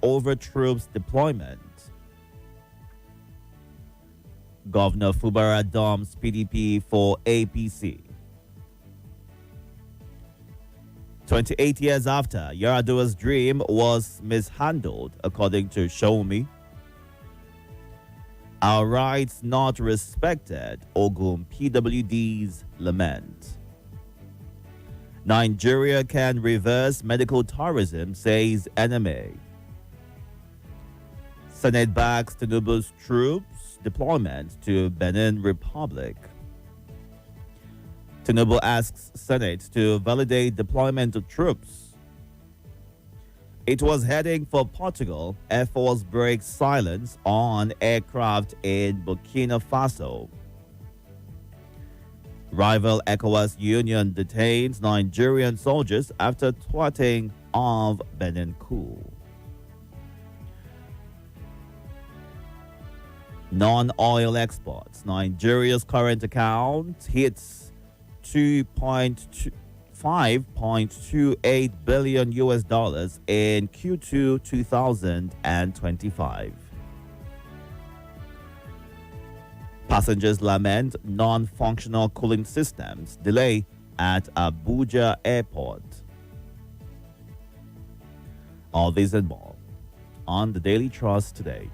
over troops deployment. Governor Fubara dumps PDP for APC. 28 years after, Yar'Adua's dream was mishandled, according to Show Me. Our rights not respected, Ogun PWD's lament. Nigeria can reverse medical tourism, says NMA. Senate backs Tinubu's troops deployment to Benin Republic. Tinubu asks Senate to validate deployment of troops. It was heading for Portugal. Air Force breaks silence on aircraft in Burkina Faso. Rival ECOWAS union detains Nigerian soldiers after thwarting of Benin coup. Non-oil exports. Nigeria's current account hits 5.28 billion US dollars in Q2 2025. Passengers lament non-functional cooling systems delay at Abuja Airport. All these and more on the Daily Trust today.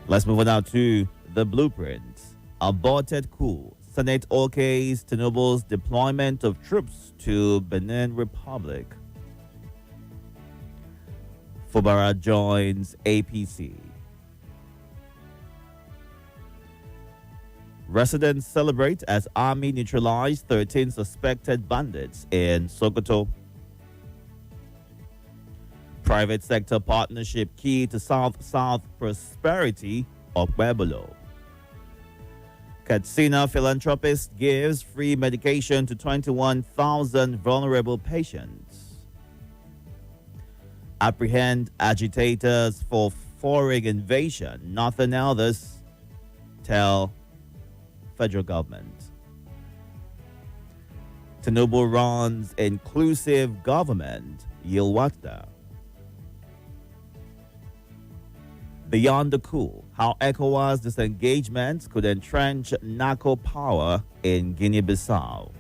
Let's move on now to the blueprint. Aborted coup. Senate okays Tinubu's deployment of troops to Benin Republic. Fubara joins APC. Residents celebrate as army neutralized 13 suspected bandits in Sokoto. Private sector partnership key to South-South prosperity of Pueblo. Katsina philanthropist gives free medication to 21,000 vulnerable patients. Apprehend agitators for foreign invasion. Nothing else, tell federal government. Tinubu runs inclusive government. Yilwakda. Beyond the coup, how ECOWAS disengagement could entrench narco power in Guinea-Bissau.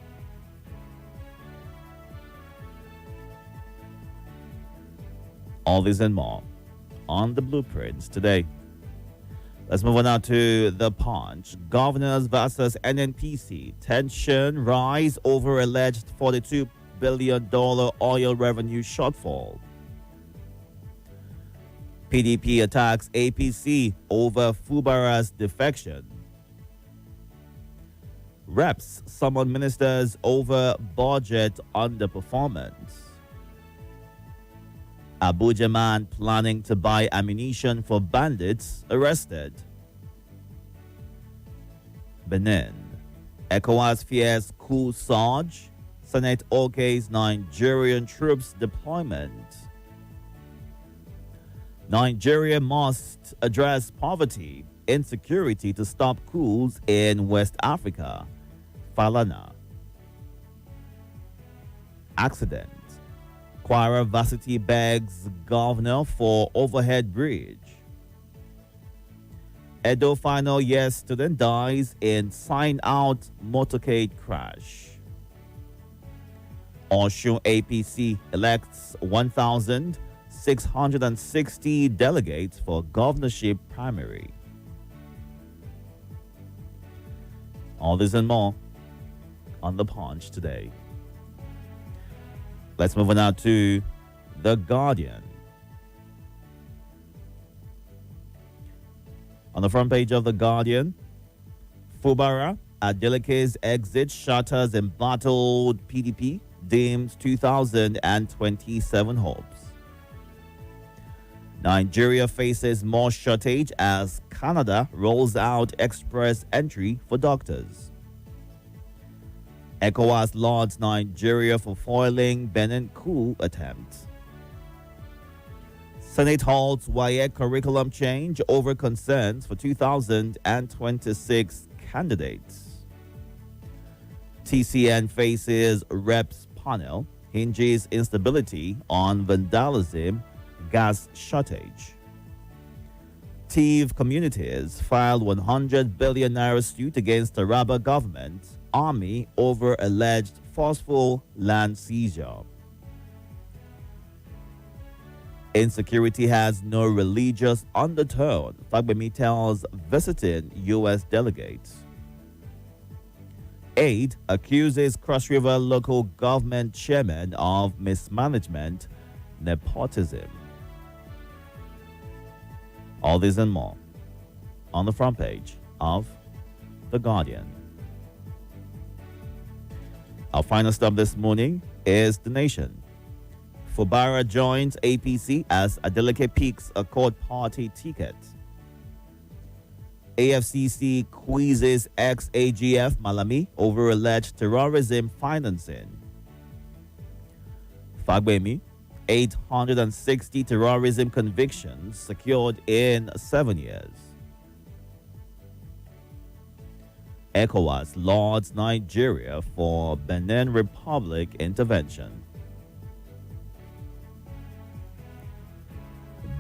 All this and more on the blueprints today. Let's move on now to the Punch. Governors versus NNPC. Tension rise over alleged $42 billion oil revenue shortfall. PDP attacks APC over Fubara's defection. Reps summon ministers over budget underperformance. Abuja man planning to buy ammunition for bandits arrested. Benin. ECOWAS fears coup surge. Senate okays Nigerian troops deployment. Nigeria must address poverty, insecurity to stop coups in West Africa. Falana. Accident. Kwara Varsity begs governor for overhead bridge. Edo final year student dies in sign-out motorcade crash. Osun APC elects 1,660 delegates for governorship primary. All this and more on The Punch today. Let's move on now to The Guardian. On the front page of The Guardian, Fubara, Adeleke's exit shatters embattled PDP, deems 2027 hopes. Nigeria faces more shortage as Canada rolls out express entry for doctors. ECOWAS lauds Nigeria for foiling Benin coup attempt. Senate halts WAEC curriculum change over concerns for 2026 candidates. TCN faces reps panel, hinges instability on vandalism gas shortage. Tiv communities filed 100 billion naira suit against the Taraba government army over alleged forceful land seizure. Insecurity has no religious undertone, Fagbemi tells visiting U.S. delegates. Aide accuses Cross River local government chairman of mismanagement, nepotism. All this and more on the front page of The Guardian. Our final stop this morning is The Nation. Fubara joins APC as Adeleke picks a court party ticket. AFCC quizzes ex-AGF Malami over alleged terrorism financing. Fagbemi, 860 terrorism convictions secured in 7 years. ECOWAS lauds Nigeria for Benin Republic intervention.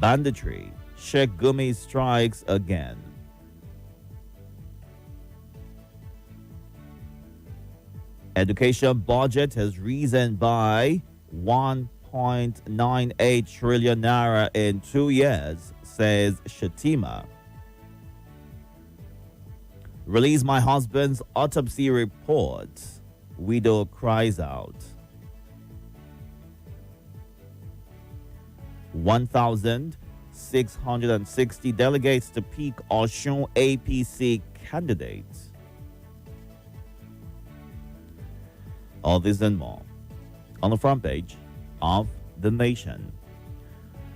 Banditry, Sheikh Gumi strikes again. Education budget has risen by 1.98 trillion naira in 2 years, says Shatima. Release my husband's autopsy report, widow cries out. 1,660 delegates to peak Osun APC candidates. All this and more on the front page of The Nation.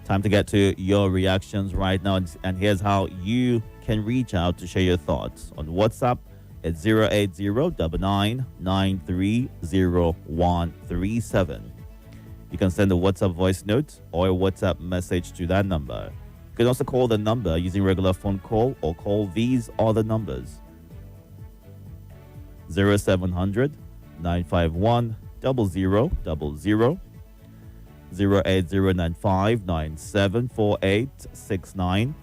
Time to get to your reactions right now, and here's how you can reach out to share your thoughts. On WhatsApp, it's 080-99930137. You can send a WhatsApp voice note or a WhatsApp message to that number. You can also call the number using regular phone call or call these other numbers: 0700 951 0000, 08095974869,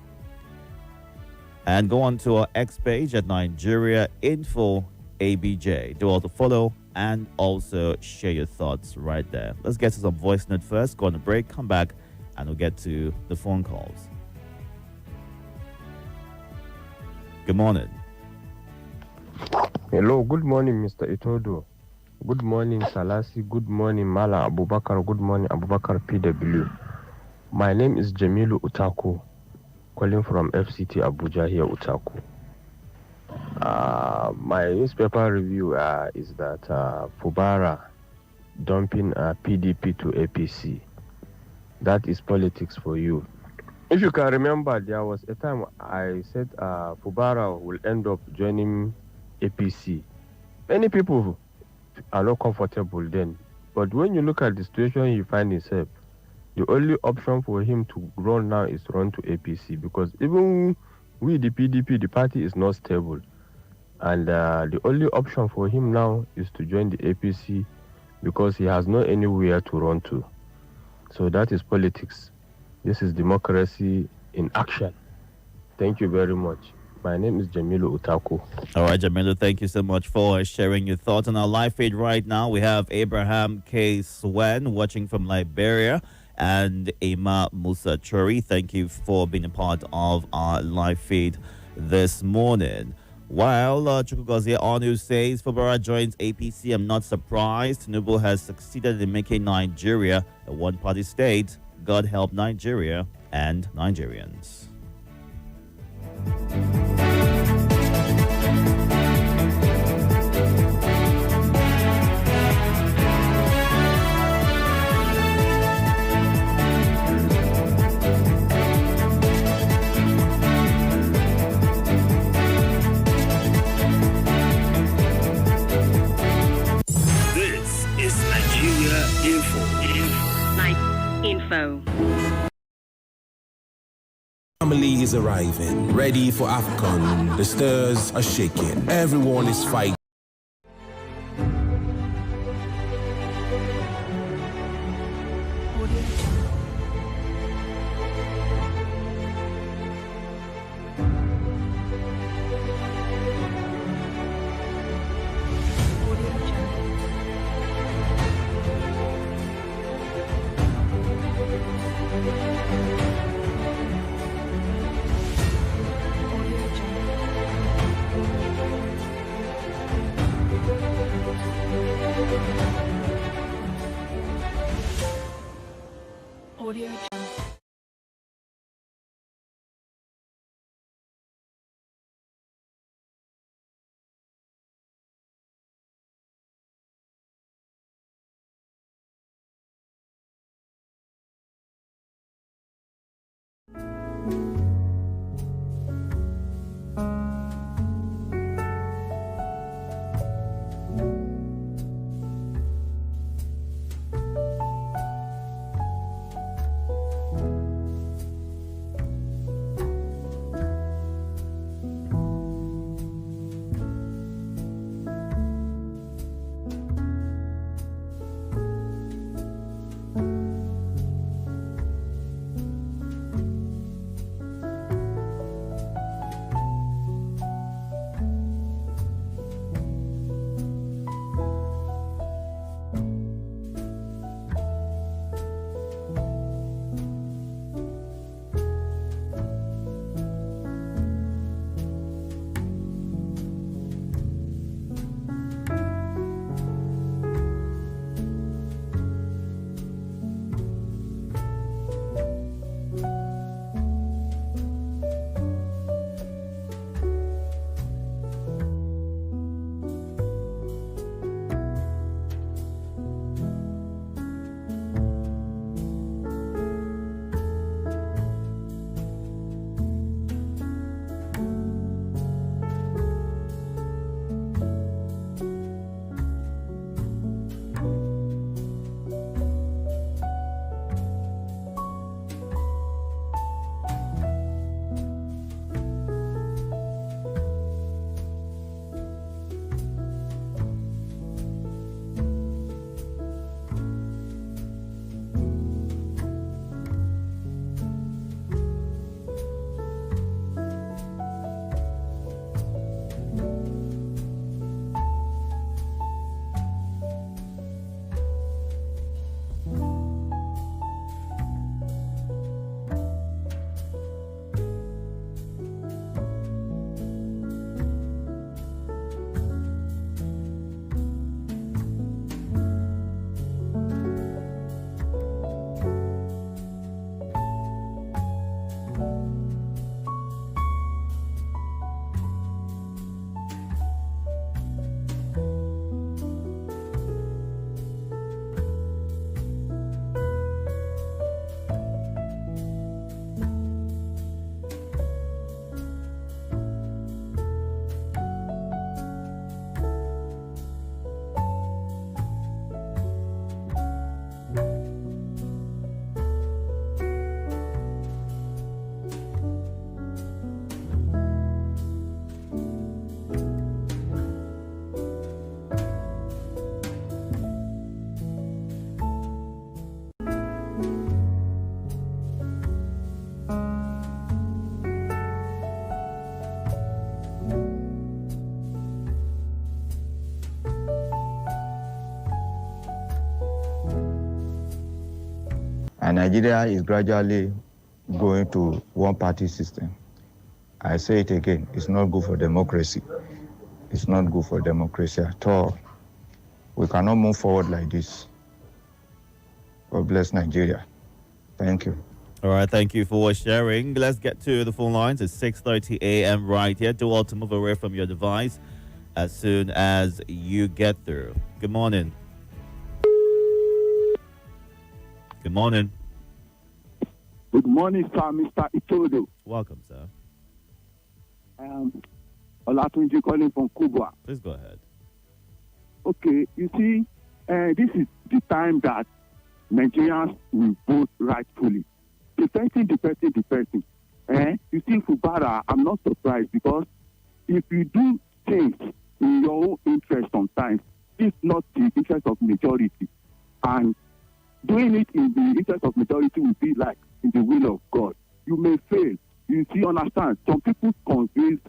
and go on to our X page at Nigeria Info ABJ. Do all to follow and also share your thoughts right there. Let's get to some voice note first. Go on a break, come back, and we'll get to the phone calls. Good morning. Hello, good morning, Mr. Itodo. Good morning, Salasi. Good morning, Mala Abubakar. Good morning, Abubakar PW. My name is Jamilu Utaku, calling from FCT Abuja here, Utaku. My newspaper review is that Fubara dumping PDP to APC. That is politics for you. If you can remember, there was a time I said Fubara will end up joining APC. Many people are not comfortable then. But when you look at the situation he finds himself, the only option for him to run now is to run to APC, because even with the PDP, the party is not stable. And the only option for him now is to join the APC because he has no anywhere to run to. So that is politics. This is democracy in action. Thank you very much. My name is Jamilu Utaku. All right, Jamilu, thank you so much for sharing your thoughts on our live feed right now. We have Abraham K. Swen watching from Liberia and Emma Musa Chori. Thank you for being a part of our live feed this morning. While Chukwugozie Onu says Fubara joins APC, I'm not surprised. Tinubu has succeeded in making Nigeria a one-party state. God help Nigeria and Nigerians. This is Nigeria Info. Family is arriving, ready for AFCON. The stirs are shaking. Everyone is fighting. And Nigeria is gradually going to one-party system. I say it again, it's not good for democracy. It's not good for democracy at all. We cannot move forward like this. God bless Nigeria. Thank you. All right, thank you for sharing. Let's get to the phone lines. It's 6:30 a.m. right here. Do all to move away from your device as soon as you get through. Good morning. Good morning. Good morning, sir, Mr. Itodo. Welcome, sir. Olatunji calling from Cuba. Please go ahead. Okay, you see, this is the time that Nigerians will vote rightfully. The person. You see, Fubara, I'm not surprised because if you do things in your own interest sometimes, it's not the interest of majority. And doing it in the interest of majority will be like in the will of God. You may fail. You see, understand, some people convince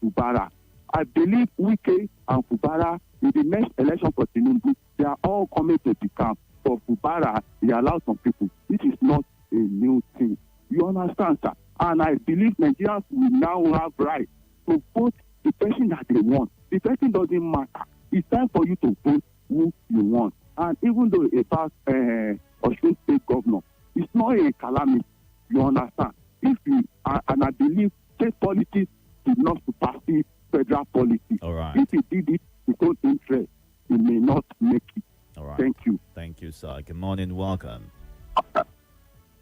Fubara. I believe Wike and Fubara, in the next election for Tinubu, they are all coming to the camp. For Fubara, he allows some people. This is not a new thing. You understand, sir? And I believe Nigerians will now have right to vote the person that they want. The person doesn't matter. It's time for you to vote who you want. And even though about Osun State governor, it's not a calamity. You understand? If you and I believe state politics did not supersede federal politics. All right. If he did it his own interest, he may not make it. All right. Thank you. Thank you, sir. Good morning. Welcome.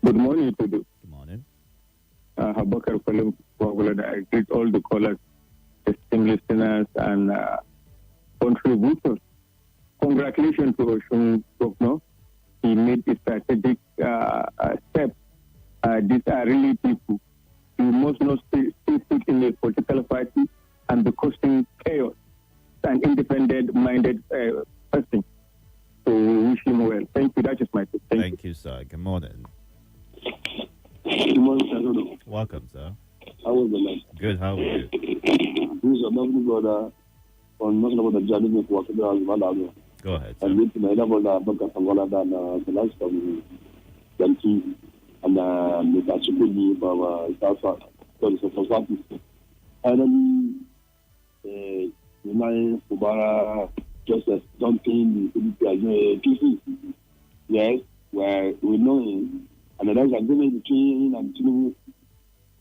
Good morning, Itodo. Good morning. How Bakar Palim, I greet all the callers, esteemed listeners, and contributors. Congratulations to Oshun Governor. He made a strategic step. These are really people. You must not stay put in a political party and be causing chaos. An independent-minded person. So we wish him well. Thank you. That is my tip. Thank you, sir. Good morning. Good morning, Itodo. Welcome, sir. How was the night? Good. How are you? This is a lovely brother on nothing about the journey of work. Go ahead, sir. And it's my brother, Baka Sangola, than the last from Yanti and Mr. Chukudi from South South. And then, Fubara, Joseph, Duncan, PC. Yes, where we know him. And there's an agreement between him and Tinubu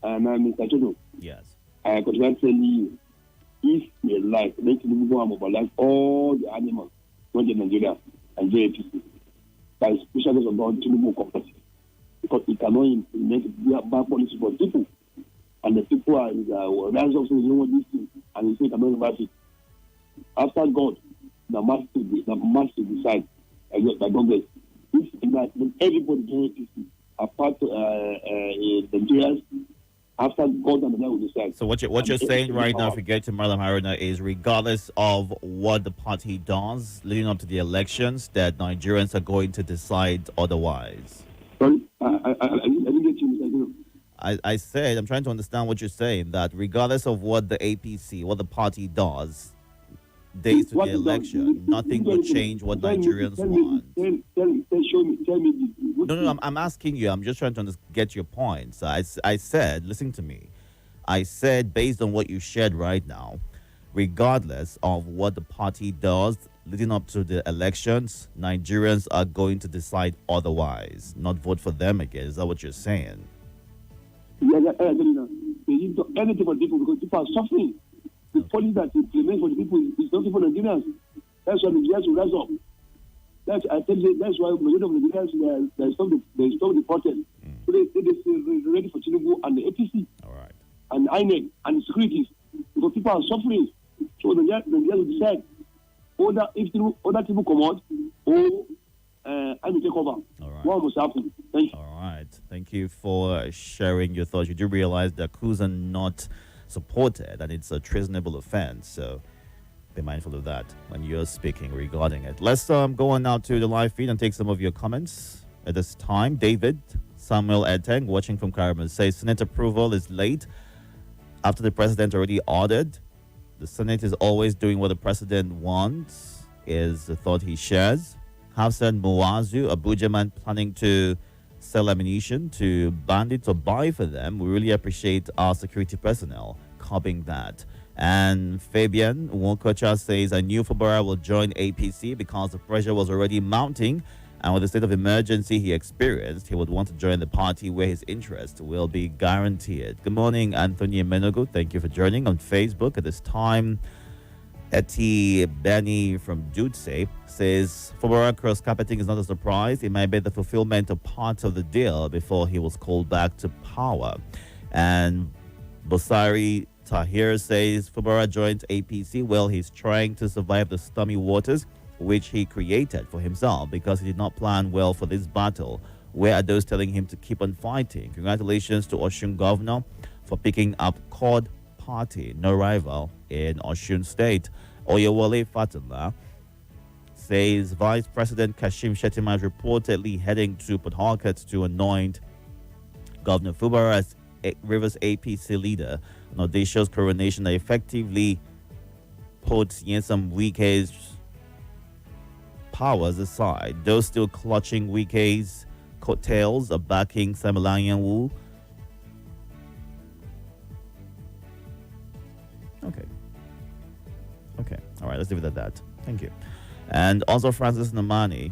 and Mr. Itodo. Yes. I could not tell you, if you like, make Tinubu go and mobilize all the animals, not in Nigeria and JAPC. That is especially about Tinubu company. Because it cannot implement bad policy for people. And the people are rise up saying, you know this thing, and you say, cannot reverse it. After God, the master decide, the government, if everybody joins this, apart Nigerians, after God and the will decide. So what you're saying right now, if we get to Malam Haruna, is regardless of what the party does leading up to the elections, that Nigerians are going to decide otherwise. Sorry, I didn't get you. I said, I'm trying to understand what you're saying, that regardless of what the APC, what the party does, days to the election, nothing will change what Nigerians want. Tell me. No, I'm asking you. I'm just trying to get your point. So I said, listen to me. I said, based on what you shared right now, regardless of what the party does leading up to the elections, Nigerians are going to decide otherwise, not vote for them again. Is that what you're saying? Yeah, they need to anything for people because people are suffering. The policy that implements for the people is not for Nigerians. That's why Nigerians will rise up. That's why majority of Nigerians they stop the protest. So they're ready for Tinubu and the APC. All right. And INEC and the securities. Because people are suffering. So Nigerians will decide if other people come out or I will take over. All right. What must happen? Thank you. All right. Thank you for sharing your thoughts. You do realize that coups are not supported and it's a treasonable offense. So be mindful of that when you're speaking regarding it. Let's go on now to the live feed and take some of your comments at this time. David Samuel Eteng, watching from Karaman, says Senate approval is late after the president already ordered. The Senate is always doing what the president wants, is the thought he shares. Hafsan Muazu, Abuja man planning to sell ammunition to bandits or buy for them. We really appreciate our security personnel copying that. And Fabian Wokocha says, I knew Fubara will join APC because the pressure was already mounting. And with the state of emergency he experienced, he would want to join the party where his interest will be guaranteed. Good morning, Anthony Menogo. Thank you for joining on Facebook at this time. Eti Benny from Dutse says, Fubara cross-carpeting is not a surprise. It might be the fulfillment of parts of the deal before he was called back to power. And Bosari Tahir says, Fubara joins APC. Well, he's trying to survive the stormy waters which he created for himself because he did not plan well for this battle. Where are those telling him to keep on fighting? Congratulations to Oshun Governor for picking up CORD party, no rival in Oshun State. Oyewole Fatula says Vice President Kashim Shettima is reportedly heading to Port Harcourt to anoint Governor Fubara as Rivers APC leader. An audacious coronation that effectively puts Nyesom Wike's powers aside. Those still clutching Wike's coattails are backing Samilayan Wu. Okay. All right, let's leave it at that. Thank you. And also Francis Namani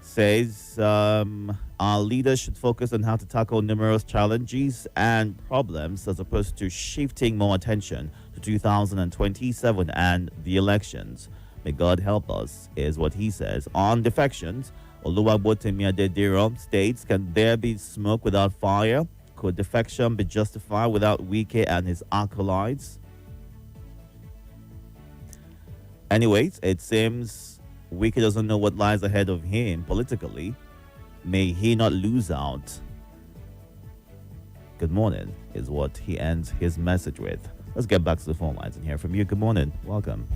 says our leaders should focus on how to tackle numerous challenges and problems as opposed to shifting more attention to 2027 and the elections. May God help us, is what he says. On defections, Oluwabotemi Adediro states, can there be smoke without fire? Could defection be justified without Wike and his acolytes? Anyways, it seems Wike doesn't know what lies ahead of him politically. May he not lose out. Good morning is what he ends his message with. Let's get back to the phone lines and hear from you. Good morning. Welcome.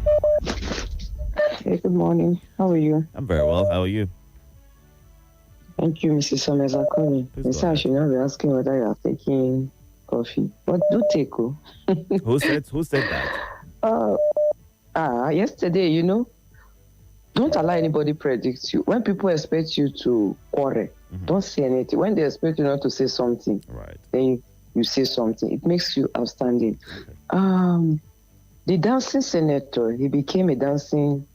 Hey, good morning. How are you? I'm very well. How are you? Thank you, Mrs. Summers. I'm calling. Mr. I should not be asking whether you are taking coffee. But do take. Oh. Who said that? Yesterday, don't allow anybody predict you. When people expect you to quarrel, don't say anything. When they expect you not to say something, right, then you say something. It makes you outstanding. Okay. The dancing senator, he became a dancing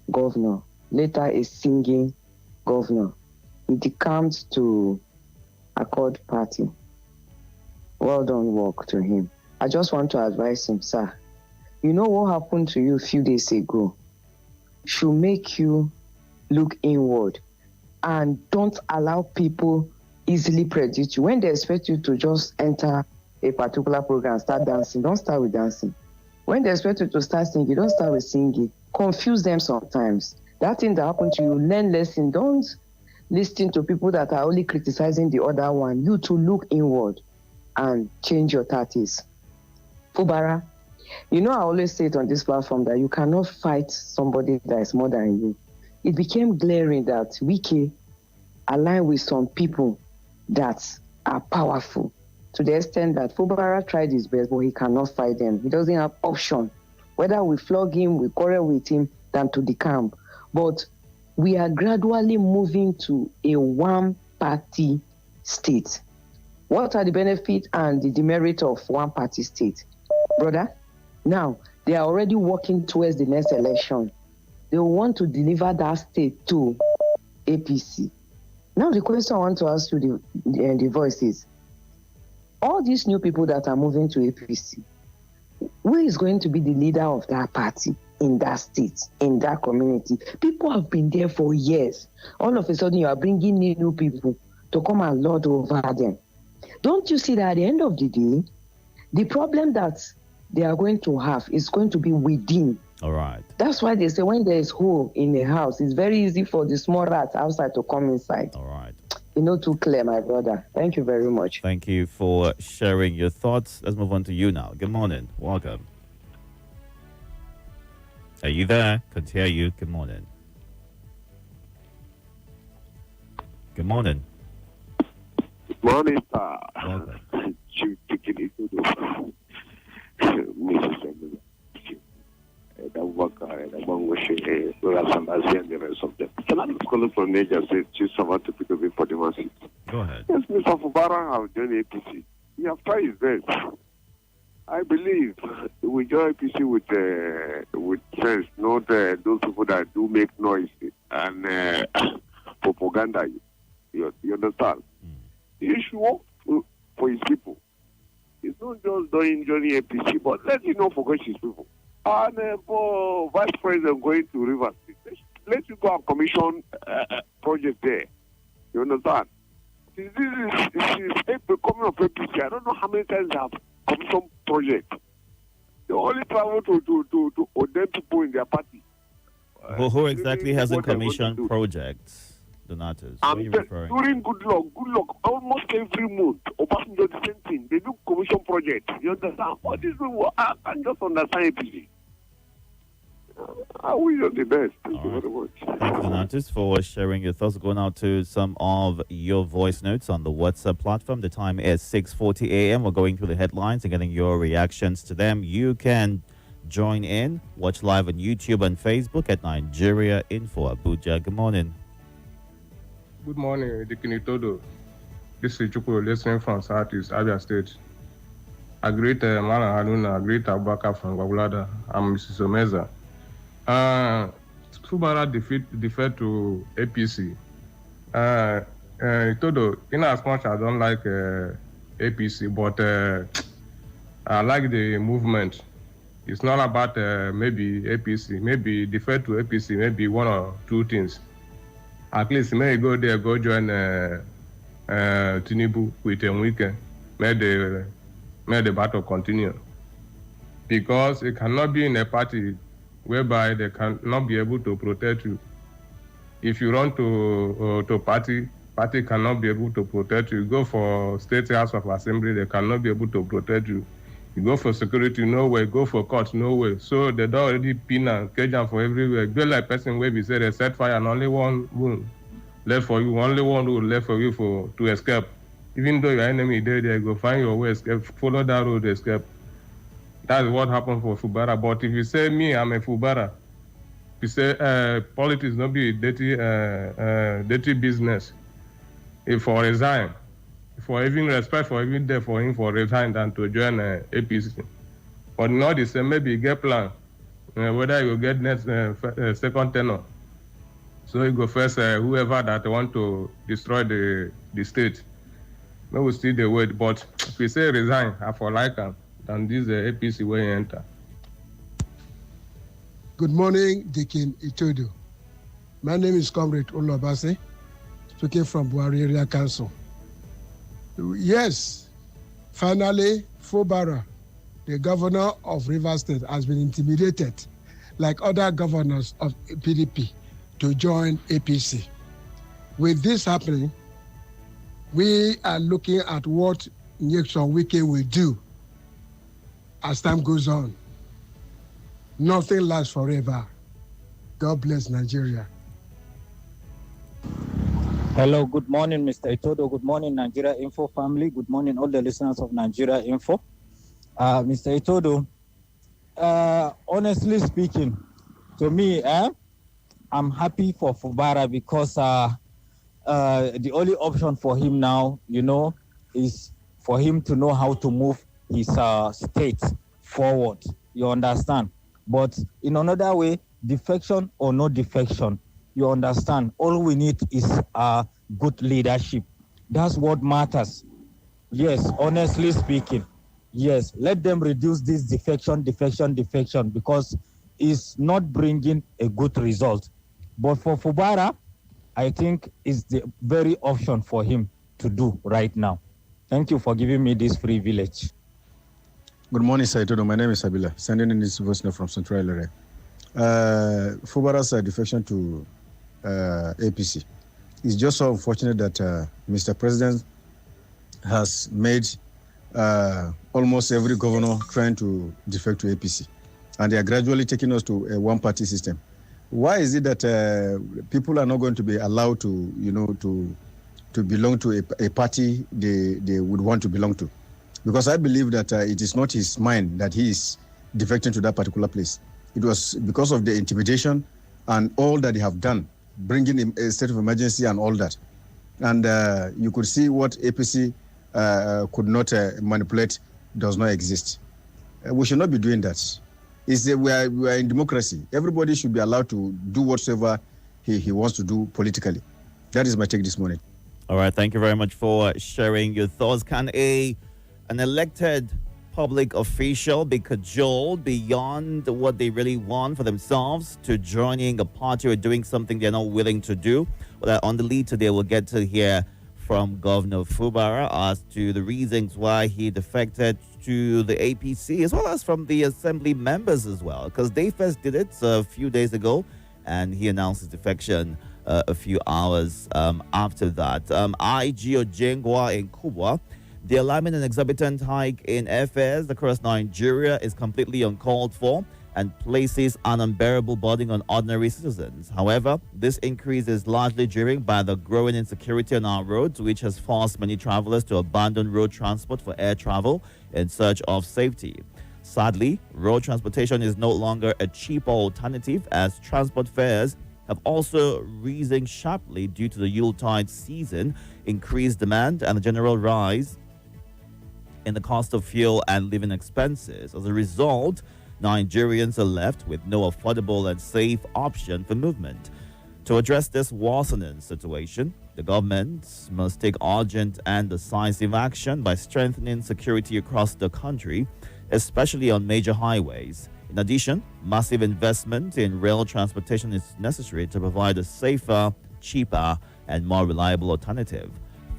governor, later a singing governor. He decamped to Accord Party. Well done work to him. I just want to advise him, sir. You know what happened to you a few days ago should make you look inward and don't allow people easily predict you. When they expect you to just enter a particular program and start dancing, don't start with dancing. When they expect you to start singing, don't start with singing. Confuse them sometimes. That thing that happened to you, learn lesson. Don't listen to people that are only criticizing the other one. You to look inward and change your tactics. Fubara, I always say it on this platform that you cannot fight somebody that is more than you. It became glaring that Wike aligned with some people that are powerful to the extent that Fubara tried his best, but he cannot fight them. He doesn't have option, whether we flog him, we quarrel with him, than to decamp. But we are gradually moving to a one-party state. What are the benefits and the demerit of one-party state? Brother, now they are already working towards the next election. They want to deliver that state to APC. Now the question I want to ask you, the voice is, all these new people that are moving to APC, who is going to be the leader of that party in that state, in that community? People have been there for years. All of a sudden, you are bringing new people to come and lord over them. Don't you see that at the end of the day, the problem that they are going to have is going to be within. All right. That's why they say when there is hole in a house, it's very easy for the small rats outside to come inside. All right. Too clear, my brother. Thank you very much. Thank you for sharing your thoughts. Let's move on to you now. Good morning. Welcome. Are you there? Can't hear you. Good morning. Good morning. Good morning, sir. Welcome. Chief Itodo. Mrs. And the rest of them. Can I just call it from Niger State? Chief Savati Pitobi for the masses. Go ahead. Yes, Mr. Fubara have joined APC. He have tried his best. I believe we join APC with sense, not those people that do make noise and propaganda. You understand? He should work for his people. It's not just joining APC, but let him not forget his people. And for Vice President going to Rivers State, let you go and commission project there. You understand? This is becoming of APC. I don't know how many times they have commissioned project. They only travel to ordain people in their party. Who exactly hasn't commissioned projects? Donatus. During good luck, almost every month, Obasanjo do the same thing. They do commission projects. You understand? All these people, I can just understand APC. I wish you the best. Thank you very much. Thank you, Donatus, for sharing your thoughts. Going out to some of your voice notes on the WhatsApp platform. The time is 6:40 a.m. We're going through the headlines and getting your reactions to them. You can join in, watch live on YouTube and Facebook at Nigeria Info Abuja. Good morning. Good morning, Deacon Itodo. This is Chukwu listening from Southeast Abia State. I greet Mala Haruna, I greet Abubakar from Gwagwalada. I'm Mrs. Omeza. Fubara defeat to APC. Itodo, in as much as I don't like APC, but I like the movement. It's not about maybe APC, maybe defeat to APC, maybe one or two things. At least may go there, go join Tinubu with a weekend. may the battle continue. Because it cannot be in a party whereby they cannot be able to protect you. If you run to party cannot be able to protect you. You go for State House of Assembly, they cannot be able to protect you. You go for security, no way. Go for court, no way. So they don't already pin and cage them for everywhere. Go like person where we say they set fire and only one room left for you, only one road left for you to escape. Even though your enemy there, go find your way, escape, follow that road, escape. That's what happened for Fubara. But if you say me, I'm a Fubara, you say politics not be dirty business. If for resign, for even respect for even there for him for resign than to join APC. But not the same, maybe get plan whether you get next second tenure. So you go first whoever that want to destroy the state. Maybe we still the word, but if we say resign, I for like him. And this APC way enter. Good morning, Deacon Itodo. My name is Comrade Olobase, speaking from Buhari Area Council. Yes, finally, Fubara, the governor of Rivers State, has been intimidated, like other governors of PDP, to join APC. With this happening, we are looking at what Nyesom Wike will do as time goes on. Nothing lasts forever. God bless Nigeria. Hello, good morning, Mr. Itodo. Good morning, Nigeria Info family. Good morning, all the listeners of Nigeria Info. Mr. Itodo, honestly speaking, to me, I'm happy for Fubara because the only option for him now, is for him to know how to move his state forward. You understand? But in another way, defection or no defection, you understand, all we need is good leadership. That's what matters. Yes, honestly speaking, yes, let them reduce this defection, because it's not bringing a good result. But for Fubara, I think it's the very option for him to do right now. Thank you for giving me this privilege. Good morning, Sir Itodo. My name is Abila, sending in this voice note from Central area. Fubara's defection to APC. It's just so unfortunate that Mr. President has made almost every governor trying to defect to APC, and they are gradually taking us to a one-party system. Why is it that people are not going to be allowed to belong to a party they would want to belong to? Because I believe that it is not his mind that he is defecting to that particular place. It was because of the intimidation and all that they have done, bringing in a state of emergency and all that. And you could see what APC could not manipulate does not exist. We should not be doing that. We are in democracy. Everybody should be allowed to do whatsoever he wants to do politically. That is my take this morning. All right, thank you very much for sharing your thoughts. Can an elected public official be cajoled beyond what they really want for themselves to joining a party or doing something they're not willing to do? Well, on the lead today, we'll get to hear from Governor Fubara as to the reasons why he defected to the APC, as well as from the assembly members as well, because they first did it a few days ago, and he announced his defection a few hours after that. IG Ojengwa in Kubwa. The alarming and exorbitant hike in airfares across Nigeria is completely uncalled for and places an unbearable burden on ordinary citizens. However, this increase is largely driven by the growing insecurity on our roads, which has forced many travelers to abandon road transport for air travel in search of safety. Sadly, road transportation is no longer a cheaper alternative, as transport fares have also risen sharply due to the Yuletide season, increased demand, and the general rise in the cost of fuel and living expenses. As a result, Nigerians are left with no affordable and safe option for movement. To address this worsening situation, the government must take urgent and decisive action by strengthening security across the country, especially on major highways. In addition, massive investment in rail transportation is necessary to provide a safer, cheaper, and more reliable alternative.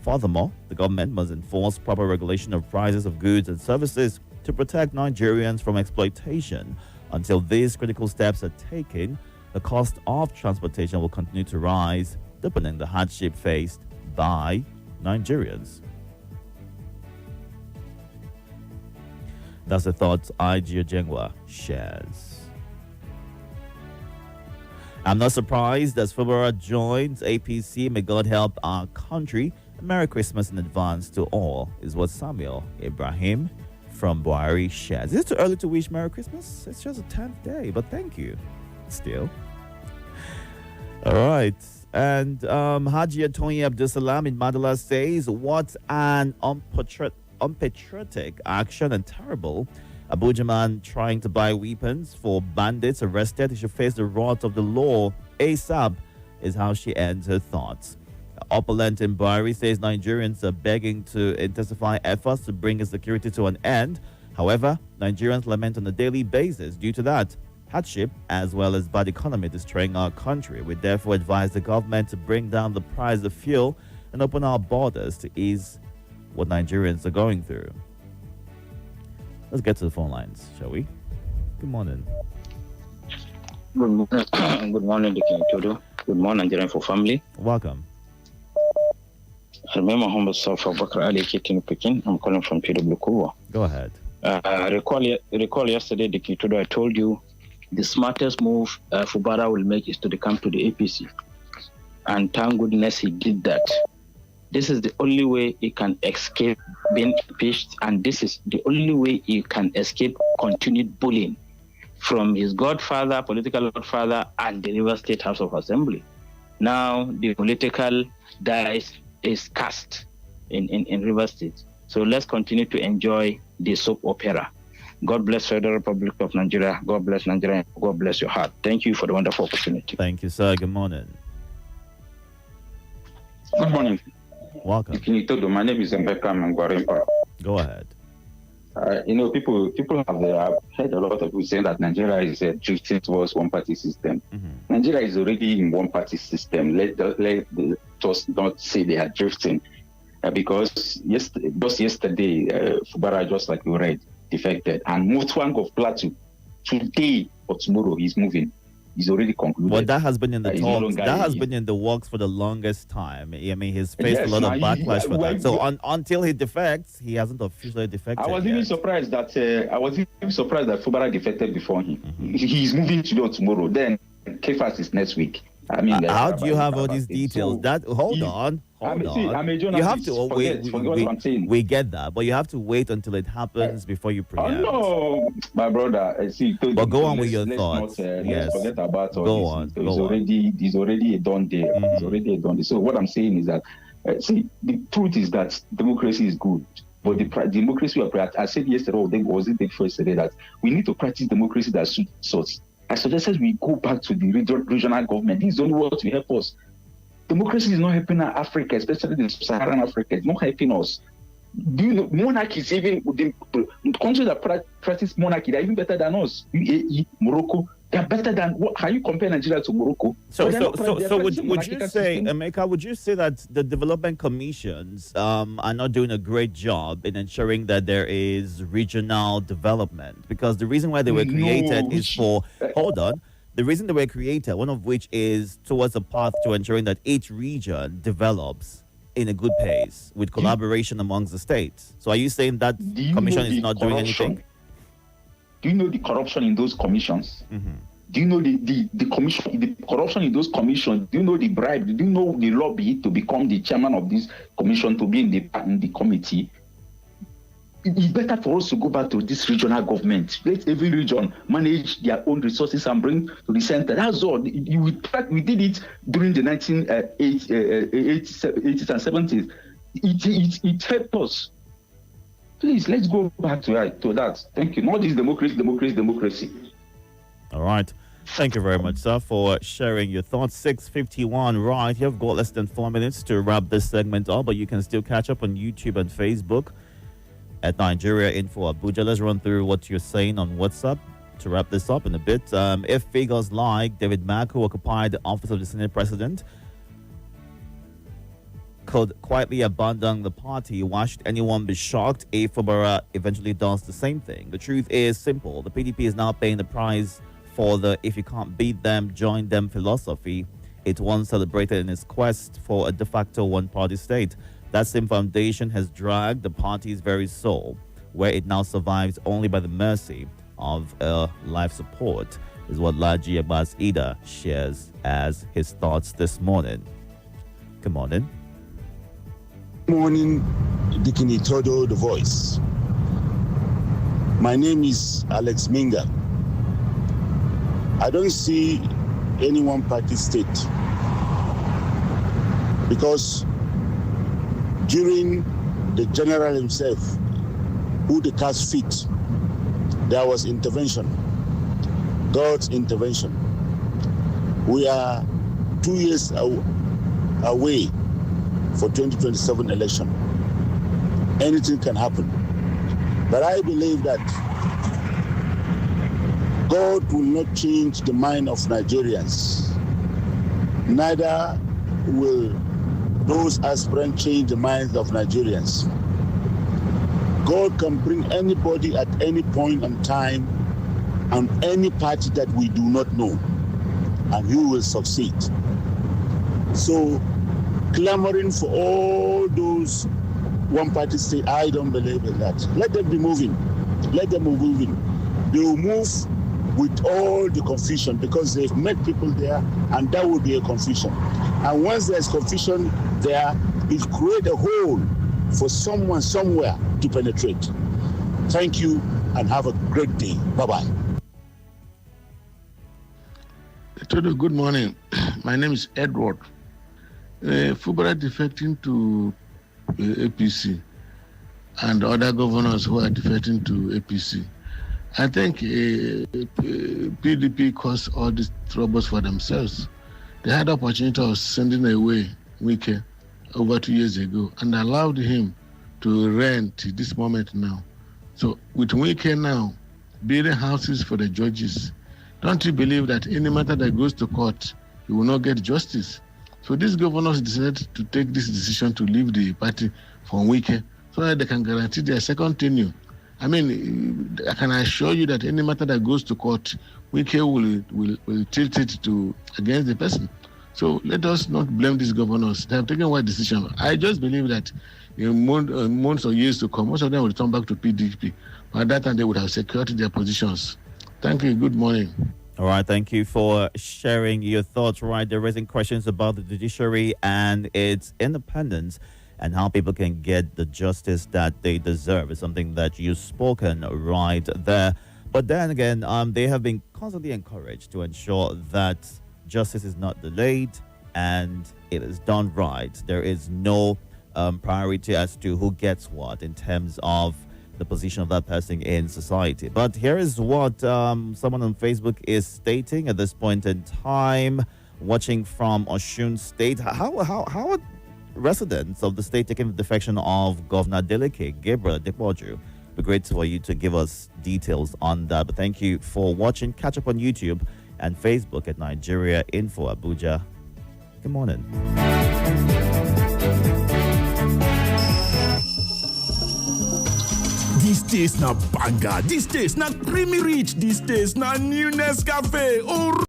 Furthermore, the government must enforce proper regulation of prices of goods and services to protect Nigerians from exploitation. Until these critical steps are taken, the cost of transportation will continue to rise, deepening the hardship faced by Nigerians. That's the thoughts Iji Jengwa shares. I'm not surprised as Fubara joins APC. May God help our country. Merry Christmas in advance to all, is what Samuel Ibrahim from Buhari shares. Is it too early to wish Merry Christmas? It's just the 10th day, but thank you. Still. All right. And Haji Tony Abdusalam in Madala says, what an unpatriotic action and terrible. Abuja man trying to buy weapons for bandits arrested. He should face the wrath of the law ASAP, is how she ends her thoughts. Opulent in Buhari says Nigerians are begging to intensify efforts to bring insecurity to an end. However, Nigerians lament on a daily basis due to that hardship as well as bad economy destroying our country. We therefore advise the government to bring down the price of fuel and open our borders to ease what Nigerians are going through. Let's get to the phone lines, shall we? Good morning. Good morning. Good morning, Itodo. Good morning, Nigerian for family. Welcome. I remember humble self of Bakr Ali Kitin Pekin. I'm calling from PW Kuwa. Go ahead. Recall yesterday, Itodo, I told you the smartest move Fubara will make is to come to the APC. And thank goodness he did that. This is the only way he can escape being impeached, and this is the only way he can escape continued bullying from his godfather, political godfather, and the River State House of Assembly. Now the political dice is cast in River State. So let's continue to enjoy the soap opera. God bless Federal Republic of Nigeria. God bless Nigeria. God bless your heart. Thank you for the wonderful opportunity. Thank you, sir. Good morning. Good morning. Welcome. Itodo, my name is Mbeka Mangwarimpa. Go ahead. People have heard a lot of people saying that Nigeria is drifting towards one-party system. Mm-hmm. Nigeria is already in one-party system. Let us not say they are drifting, because just yesterday, Fubara, just like we read, defected, and Mutwang of Plateau today or tomorrow he's moving. He's already concluded. Well, that has been in the talks. That has been in the works for the longest time. I mean, he's faced a lot of backlash for that. So until he defects, he hasn't officially defected. I was even surprised that Fubara defected before him. Mm-hmm. He's moving today or tomorrow. Then Kefas is next week. I mean, how do you have all these details? Hold on. You have to wait. We get that, but you have to wait until it happens before you preempt. Oh no, my brother. But go on with your thoughts. Let's forget about all go on. It's already a done deal. Mm-hmm. It's already a done deal. So what I'm saying is that, the truth is that democracy is good. But the democracy we are, I said yesterday, yesterday, that we need to practice democracy that suits us. I suggested we go back to the regional government. This is the only way to help us. Democracy is not helping Africa, especially the Sub-Saharan Africa. It's not helping us. Do you know, monarchy is even, the countries that practice monarchy, they're even better than us. UAE, Morocco, they're better than, how you compare Nigeria to Morocco? So would you say, Emeka, would you say that the development commissions are not doing a great job in ensuring that there is regional development? Because the reason why they were created is for, the reason they were created, one of which is towards a path to ensuring that each region develops in a good pace with collaboration amongst the states. So are you saying that commission is not doing anything? Do you know the corruption in those commissions? Mm-hmm. Do you know the corruption in those commissions? Do you know the bribe? Do you know the lobby to become the chairman of this commission, to be in the committee? It's better for us to go back to this regional government. Let every region manage their own resources and bring to the center. That's all. We did it during the 1980s and 70s. It helped us. Please, let's go back to that. Thank you. Not this democracy. All right. Thank you very much, sir, for sharing your thoughts. 6:51, right. You've got less than 4 minutes to wrap this segment up, but you can still catch up on YouTube and Facebook at Nigeria Info Abuja. Let's run through what you're saying on WhatsApp to wrap this up in a bit. If figures like David Mack, who occupied the office of the Senate President, could quietly abandon the party. Why should anyone be shocked if Fubara eventually does the same thing? The truth is simple. The PDP is now paying the price for the "if you can't beat them, join them" philosophy it once celebrated in its quest for a de facto one-party state. That same foundation has dragged the party's very soul, where it now survives only by the mercy of life support, is what Laji Abbas Ida shares as his thoughts this morning. Good morning. Good morning, Dikin Itodo, The Voice. My name is Alex Minga. I don't see any one-party state because during the general himself, who the cast fit, there was intervention, God's intervention. We are 2 years away for 2027 election. Anything can happen. But I believe that God will not change the mind of Nigerians. Neither will those aspirants change the minds of Nigerians. God can bring anybody at any point in time and any party that we do not know, and he will succeed. So, clamoring for all those one-party states, I don't believe in that. Let them be moving. Let them be moving. They will move with all the confusion because they've met people there, and that will be a confusion. And once there's confusion there, it creates a hole for someone somewhere to penetrate. Thank you and have a great day. Bye-bye. Itodo, good morning. My name is Edward. Fubara defecting to APC and other governors who are defecting to APC. I think PDP caused all these troubles for themselves. They had the opportunity of sending away Wike over 2 years ago and allowed him to rent to this moment now. So with Wike now building houses for the judges, don't you believe that any matter that goes to court, you will not get justice? So these governors decided to take this decision to leave the party from Wike so that they can guarantee their second tenure. I mean, I can assure you that any matter that goes to court, Wike will tilt it to against the person. So let us not blame these governors. They have taken one decision. I just believe that in months or years to come, most of them will return back to PDP. By that time, they would have secured their positions. Thank you. Good morning. All right, thank you for sharing your thoughts. Right, they're raising questions about the judiciary and its independence and how people can get the justice that they deserve. It's something that you've spoken right there. But then again, they have been constantly encouraged to ensure that justice is not delayed and it is done right. There is no priority as to who gets what in terms of the position of that person in society. But here is what someone on Facebook is stating at this point in time, watching from Osun State. How are residents of the state taking the defection of Governor Deleke Gabriel Depoju? It'd be great for you to give us details on that. But thank you for watching. Catch up on YouTube and Facebook at Nigeria Info Abuja. Good morning. This taste na banger, this taste na creamy rich, this taste na new Nescafe. Oh.